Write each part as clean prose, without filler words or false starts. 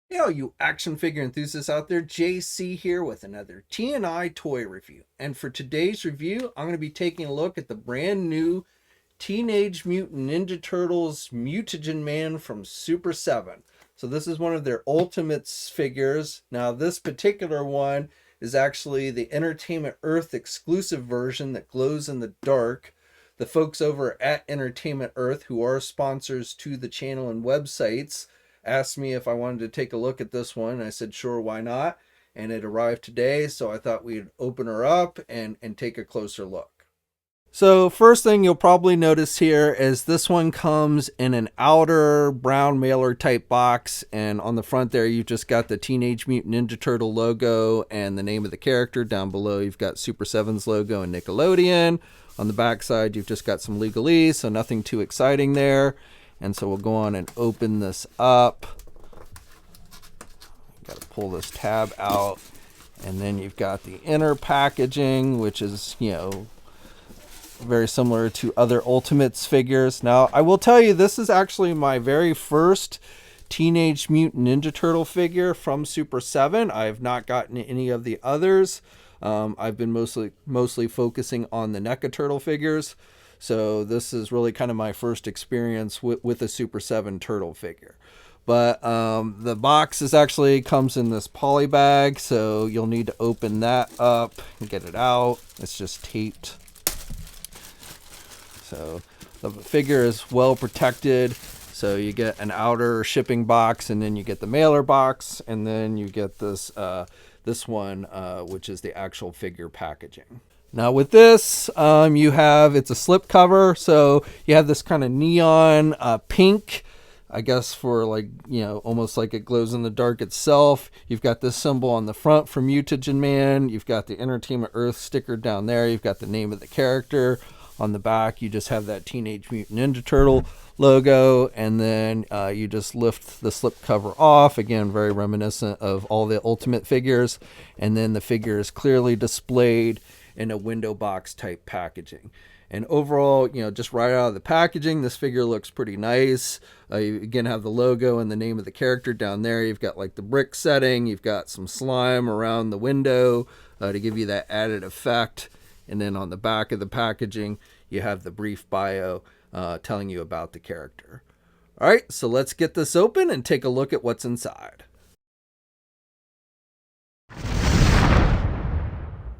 Hey, all you action figure enthusiasts out there, JC here with another TNI toy review. And for today's review, I'm going to be taking a look at the brand new Teenage Mutant Ninja Turtles Mutagen Man from Super 7. So this is one of their Ultimates figures. Now this particular one is actually the Entertainment Earth exclusive version that glows in the dark. The folks over at Entertainment Earth, who are sponsors to the channel and websites, asked me if I wanted to take a look at this one. I said, sure, why not? And it arrived today, so I thought we'd open her up and take a closer look. So first thing you'll probably notice here is this one comes in an outer brown mailer type box, and on the front there you've just got the Teenage Mutant Ninja Turtle logo and the name of the character. Down below you've got Super 7's logo and Nickelodeon. On the back side you've just got some legalese, so nothing too exciting there. And so we'll go on and open this up. Got to pull this tab out, and then you've got the inner packaging, which is, very similar to other Ultimates figures. Now, I will tell you, this is actually my very first Teenage Mutant Ninja Turtle figure from Super 7. I have not gotten any of the others. I've been mostly focusing on the NECA Turtle figures. So this is really kind of my first experience with a Super 7 Turtle figure. But the box actually comes in this poly bag, so you'll need to open that up and get it out. It's just taped. So the figure is well protected. So you get an outer shipping box, and then you get the mailer box, and then you get this one, which is the actual figure packaging. Now with this, it's a slip cover, so you have this kind of neon pink, I guess for almost like it glows in the dark itself. You've got this symbol on the front for Mutagen Man. You've got the Entertainment Earth sticker down there. You've got the name of the character. On the back, you just have that Teenage Mutant Ninja Turtle logo, and then you just lift the slip cover off. Again, very reminiscent of all the Ultimate figures. And then the figure is clearly displayed in a window box type packaging. And overall, just right out of the packaging, this figure looks pretty nice. You again have the logo and the name of the character down there. You've got like the brick setting. You've got some slime around the window to give you that added effect. And then on the back of the packaging, you have the brief bio telling you about the character. All right, so let's get this open and take a look at what's inside.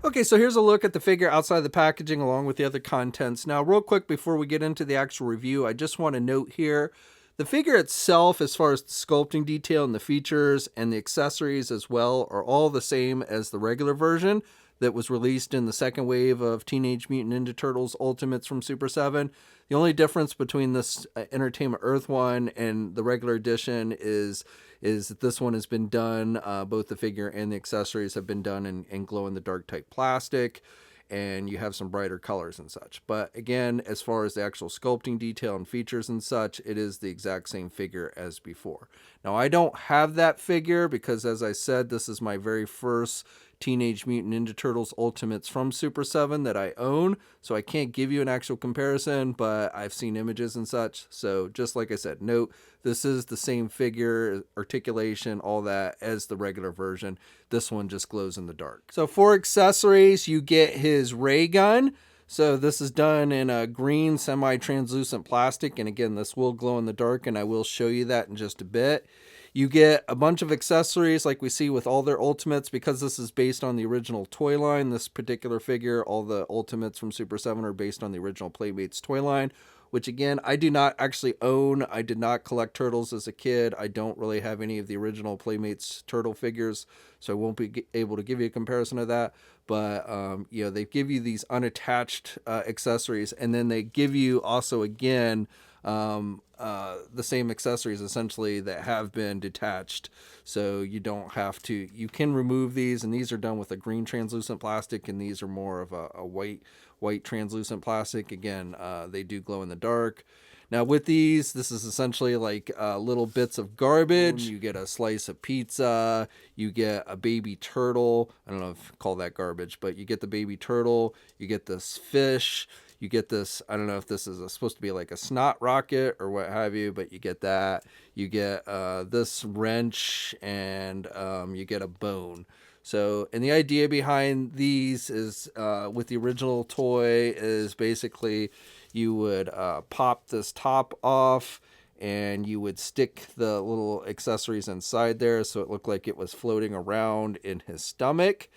Okay, so here's a look at the figure outside the packaging along with the other contents. Now, real quick before we get into the actual review, I just want to note here, the figure itself, as far as the sculpting detail and the features and the accessories as well, are all the same as the regular version that was released in the second wave of Teenage Mutant Ninja Turtles Ultimates from Super 7. The only difference between this Entertainment Earth one and the regular edition is that this one has been done, both the figure and the accessories have been done in glow-in-the-dark type plastic, and you have some brighter colors and such. But again, as far as the actual sculpting detail and features and such, it is the exact same figure as before. Now, I don't have that figure because, as I said, this is my very first Teenage Mutant Ninja Turtles Ultimates from Super 7 that I own, so I can't give you an actual comparison, but I've seen images and such. So just like I said, note, this is the same figure, articulation, all that as the regular version. This one just glows in the dark. So for accessories, you get his ray gun. So this is done in a green semi-translucent plastic, and again, this will glow in the dark, and I will show you that in just a bit. You get a bunch of accessories like we see with all their Ultimates. Because this is based on the original toy line, this particular figure, all the Ultimates from Super 7 are based on the original Playmates toy line, which again, I do not actually own. I did not collect Turtles as a kid. I don't really have any of the original Playmates Turtle figures, so I won't be able to give you a comparison of that. But, they give you these unattached accessories, and then they give you also, again, the same accessories essentially that have been detached, so you don't have to, you can remove these, and these are done with a green translucent plastic, and these are more of a white translucent plastic. Again, they do glow in the dark. Now with these, this is essentially like little bits of garbage. You get a slice of pizza, you get a baby turtle. I don't know if you call that garbage, but you get the baby turtle, you get this fish, You get this, I don't know if this is supposed to be like a snot rocket or what have you, but you get that. You get this wrench, and you get a bone. So, and the idea behind these is with the original toy is basically you would pop this top off, and you would stick the little accessories inside there so it looked like it was floating around in his stomach.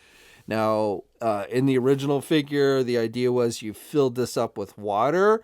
Now, in the original figure, the idea was you filled this up with water.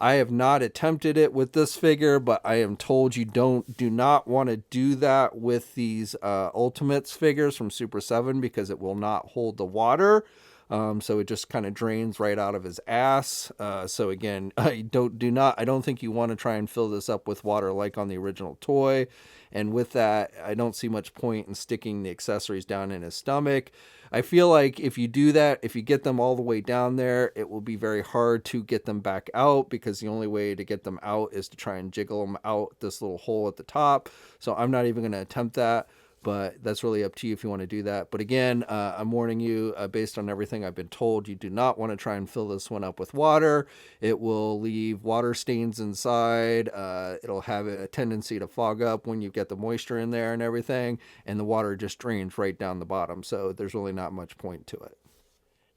I have not attempted it with this figure, but I am told you do not want to do that with these Ultimates figures from Super 7 because it will not hold the water. So it just kind of drains right out of his ass. So again, I don't think you want to try and fill this up with water like on the original toy. And with that, I don't see much point in sticking the accessories down in his stomach. I feel like if you do that, if you get them all the way down there, it will be very hard to get them back out because the only way to get them out is to try and jiggle them out this little hole at the top. So I'm not even going to attempt that. But that's really up to you if you want to do that. But again, I'm warning you, based on everything I've been told, you do not want to try and fill this one up with water. It will leave water stains inside. It'll have a tendency to fog up when you get the moisture in there and everything. And the water just drains right down the bottom. So there's really not much point to it.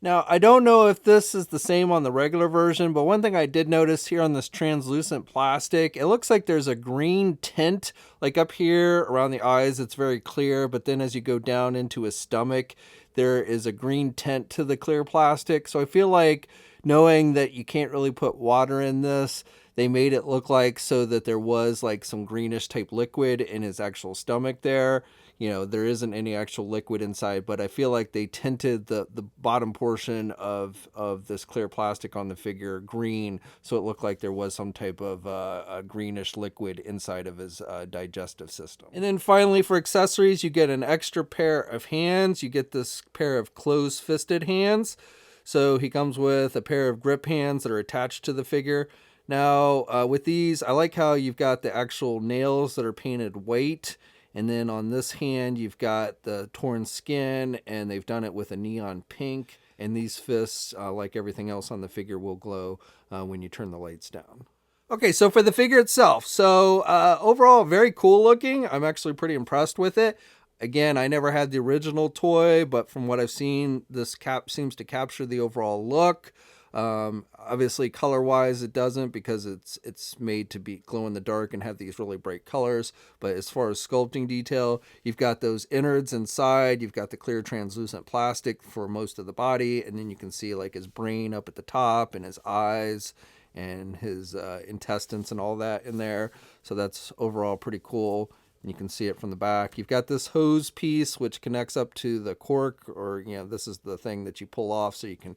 Now, I don't know if this is the same on the regular version, but one thing I did notice here on this translucent plastic, it looks like there's a green tint, like up here around the eyes, it's very clear, but then as you go down into his stomach, there is a green tint to the clear plastic. So I feel like knowing that you can't really put water in this, they made it look like so that there was like some greenish type liquid in his actual stomach there. You know, there isn't any actual liquid inside, but I feel like they tinted the bottom portion of this clear plastic on the figure green, so it looked like there was some type of a greenish liquid inside of his digestive system. And then finally, for accessories, you get an extra pair of hands. You get this pair of closed-fisted hands. So he comes with a pair of grip hands that are attached to the figure. Now, with these, I like how you've got the actual nails that are painted white. And then on this hand, you've got the torn skin, and they've done it with a neon pink. And these fists, like everything else on the figure, will glow when you turn the lights down. Okay, so for the figure itself. So overall, very cool looking. I'm actually pretty impressed with it. Again, I never had the original toy, but from what I've seen, this cap seems to capture the overall look. Obviously color wise it doesn't because it's made to be glow in the dark and have these really bright colors, but as far as sculpting detail, you've got those innards inside, you've got the clear translucent plastic for most of the body, and then you can see like his brain up at the top and his eyes and his intestines and all that in there. So that's overall pretty cool. And you can see it from the back. You've got this hose piece which connects up to the cork, or this is the thing that you pull off so you can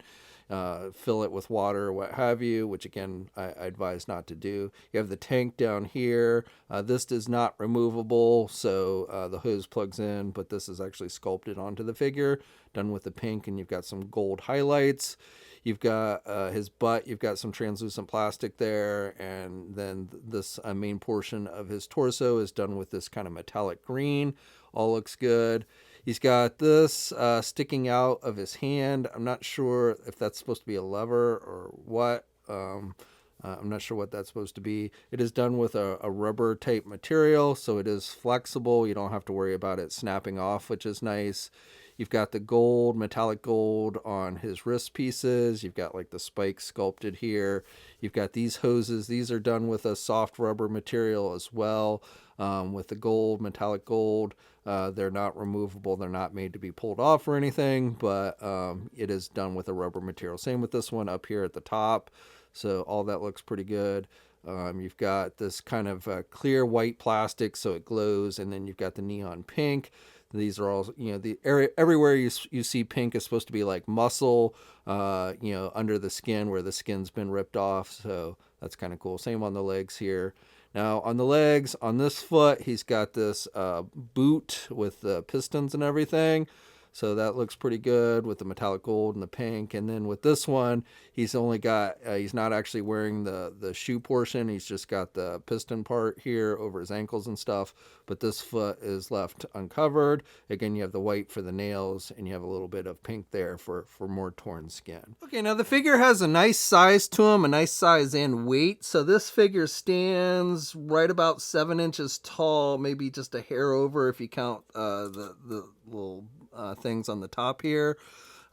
fill it with water or what have you, which again I advise not to do. You have the tank down here. This is not removable, so the hose plugs in, but this is actually sculpted onto the figure, done with the pink, and you've got some gold highlights. You've got his butt, you've got some translucent plastic there, and then this main portion of his torso is done with this kind of metallic green. All looks good. He's got this sticking out of his hand. I'm not sure if that's supposed to be a lever or what. I'm not sure what that's supposed to be. It is done with a rubber type material, so it is flexible. You don't have to worry about it snapping off, which is nice. You've got the gold, metallic gold on his wrist pieces. You've got like the spikes sculpted here. You've got these hoses. These are done with a soft rubber material as well, with the gold, metallic gold. They're not removable. They're not made to be pulled off or anything, but it is done with a rubber material. Same with this one up here at the top. So all that looks pretty good. You've got this kind of clear white plastic so it glows, and then you've got the neon pink. These are all, the area everywhere you see pink is supposed to be like muscle, under the skin where the skin's been ripped off. So that's kind of cool. Same on the legs here. Now on the legs, on this foot, he's got this boot with the pistons and everything. So that looks pretty good with the metallic gold and the pink. And then with this one, he's only got, he's not actually wearing the shoe portion. He's just got the piston part here over his ankles and stuff. But this foot is left uncovered. Again, you have the white for the nails, and you have a little bit of pink there for more torn skin. Okay, now the figure has a nice size to him, a nice size and weight. So this figure stands right about 7 inches tall, maybe just a hair over if you count the little things on the top here.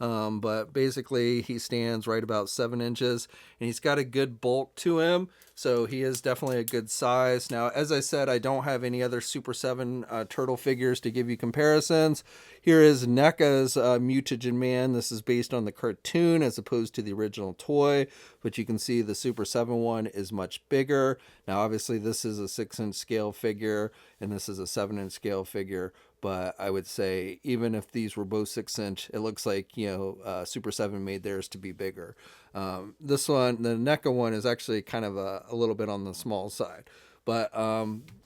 But basically he stands right about 7 inches, and he's got a good bulk to him, so he is definitely a good size. Now, as I said, I don't have any other Super 7 turtle figures to give you comparisons. Here is NECA's Mutagen Man. This is based on the cartoon as opposed to the original toy, but you can see the Super 7 one is much bigger. Now, obviously, this is a 6-inch scale figure, and this is a 7-inch scale figure. But I would say even if these were both 6-inch, it looks like, Super 7 made theirs to be bigger. This one, the NECA one, is actually kind of a little bit on the small side. But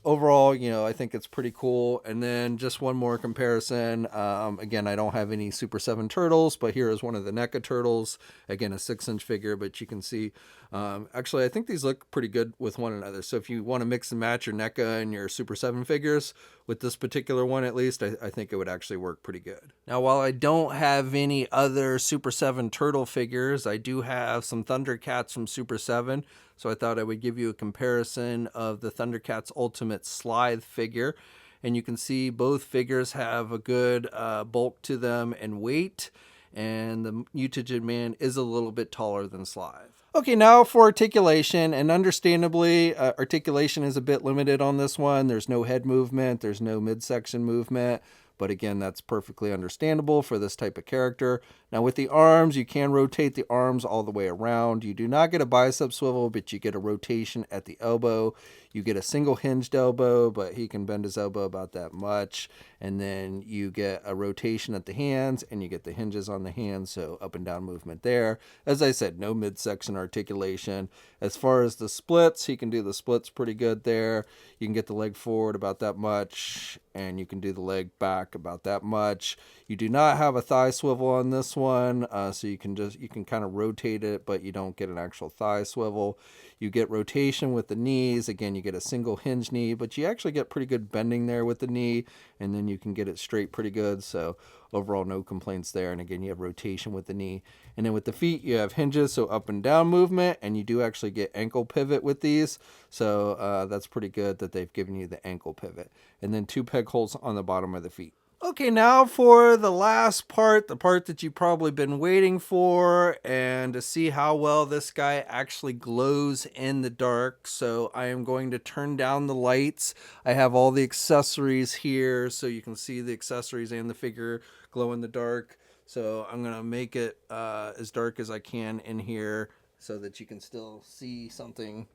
overall, I think it's pretty cool. And then just one more comparison. Again, I don't have any Super 7 turtles, but here is one of the NECA turtles. Again, a 6-inch figure, but you can see, actually, I think these look pretty good with one another. So if you want to mix and match your NECA and your Super 7 figures, with this particular one at least, I think it would actually work pretty good. Now, while I don't have any other Super 7 turtle figures, I do have some Thundercats from Super 7. So I thought I would give you a comparison of the Thundercats Ultimate Slithe figure. And you can see both figures have a good bulk to them and weight. And the Mutagen Man is a little bit taller than Slithe. Okay, now for articulation, and understandably, articulation is a bit limited on this one. There's no head movement, there's no midsection movement, but again, that's perfectly understandable for this type of character. Now with the arms, you can rotate the arms all the way around. You do not get a bicep swivel, but you get a rotation at the elbow. You get a single hinged elbow, but he can bend his elbow about that much. And then you get a rotation at the hands, and you get the hinges on the hands, so up and down movement there. As I said, no midsection articulation. As far as the splits, he can do the splits pretty good there. You can get the leg forward about that much, and you can do the leg back about that much. You do not have a thigh swivel on this one, so you can kind of rotate it, but you don't get an actual thigh swivel. You get rotation with the knees. Again, you get a single hinge knee, but you actually get pretty good bending there with the knee, and then you can get it straight pretty good. So overall, no complaints there. And again, you have rotation with the knee. And then with the feet, you have hinges, so up and down movement, and you do actually get ankle pivot with these. So that's pretty good that they've given you the ankle pivot. And then 2 peg holes on the bottom of the feet. Okay, now for the last part, the part that you've probably been waiting for, and to see how well this guy actually glows in the dark. So I am going to turn down the lights. I have all the accessories here, so you can see the accessories and the figure glow in the dark. So I'm going to make it as dark as I can in here so that you can still see something.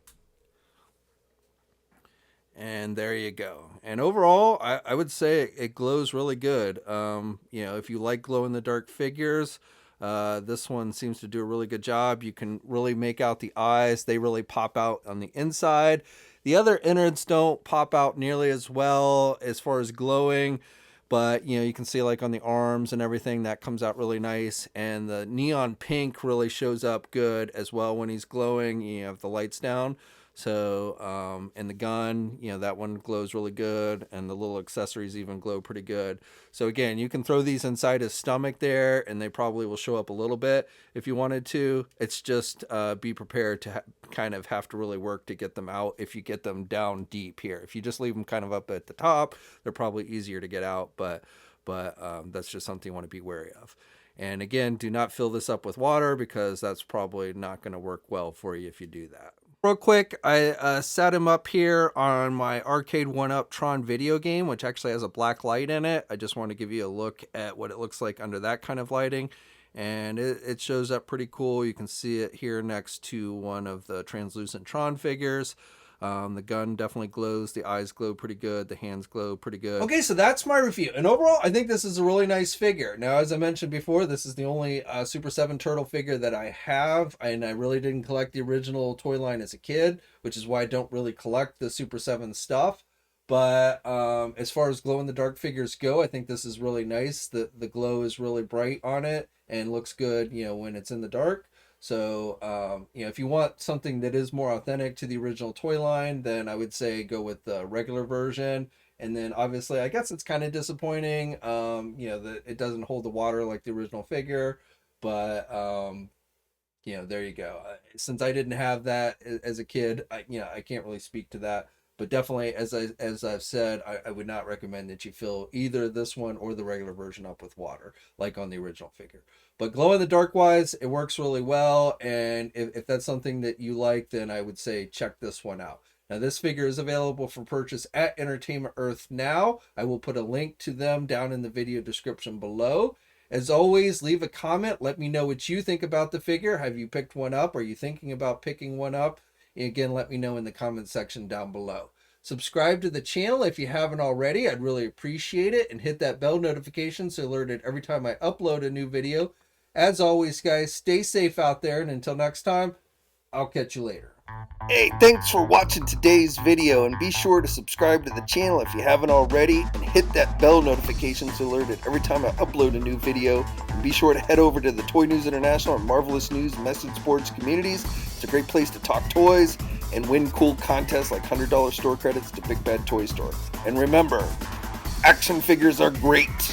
And there you go. And overall, I would say it glows really good. If you like glow-in-the-dark figures, this one seems to do a really good job. You can really make out the eyes. They really pop out on the inside. The other innards don't pop out nearly as well as far as glowing. But, you can see like on the arms and everything, that comes out really nice. And the neon pink really shows up good as well when he's glowing. You have the lights down. So, and the gun, that one glows really good, and the little accessories even glow pretty good. So again, you can throw these inside his stomach there, and they probably will show up a little bit if you wanted to. It's just be prepared to kind of have to really work to get them out if you get them down deep here. If you just leave them kind of up at the top, they're probably easier to get out, but that's just something you want to be wary of. And again, do not fill this up with water, because that's probably not going to work well for you if you do that. Real quick, I set him up here on my Arcade 1-Up Tron video game, which actually has a black light in it. I just want to give you a look at what it looks like under that kind of lighting. And it shows up pretty cool. You can see it here next to one of the translucent Tron figures. The gun definitely glows. The eyes glow pretty good. The hands glow pretty good. Okay, so that's my review. And overall, I think this is a really nice figure. Now, as I mentioned before, this is the only Super 7 Turtle figure that I have. And I really didn't collect the original toy line as a kid, which is why I don't really collect the Super 7 stuff. But as far as glow in the dark figures go, I think this is really nice. The glow is really bright on it and looks good, you know, when it's in the dark. So you know, if you want something that is more authentic to the original toy line, then I would say go with the regular version. And then obviously, I guess it's kind of disappointing, you know, that it doesn't hold the water like the original figure. But you know, there you go. Since I didn't have that as a kid, I can't really speak to that. But definitely, as I've said, I would not recommend that you fill either this one or the regular version up with water, like on the original figure. But glow in the dark wise, it works really well. And if that's something that you like, then I would say check this one out. Now, this figure is available for purchase at Entertainment Earth now. I will put a link to them down in the video description below. As always, leave a comment. Let me know what you think about the figure. Have you picked one up? Are you thinking about picking one up? Again, let me know in the comment section down below. Subscribe to the channel if you haven't already. I'd really appreciate it. And hit that bell notification so you're alerted every time I upload a new video. As always, guys, stay safe out there. And until next time, I'll catch you later. Hey, thanks for watching today's video, and be sure to subscribe to the channel if you haven't already, and hit that bell notification so you're alerted every time I upload a new video. And be sure to head over to the Toy News International and Marvelous News message boards communities. It's a great place to talk toys and win cool contests like $100 store credits to Big Bad Toy Store. And remember, action figures are great.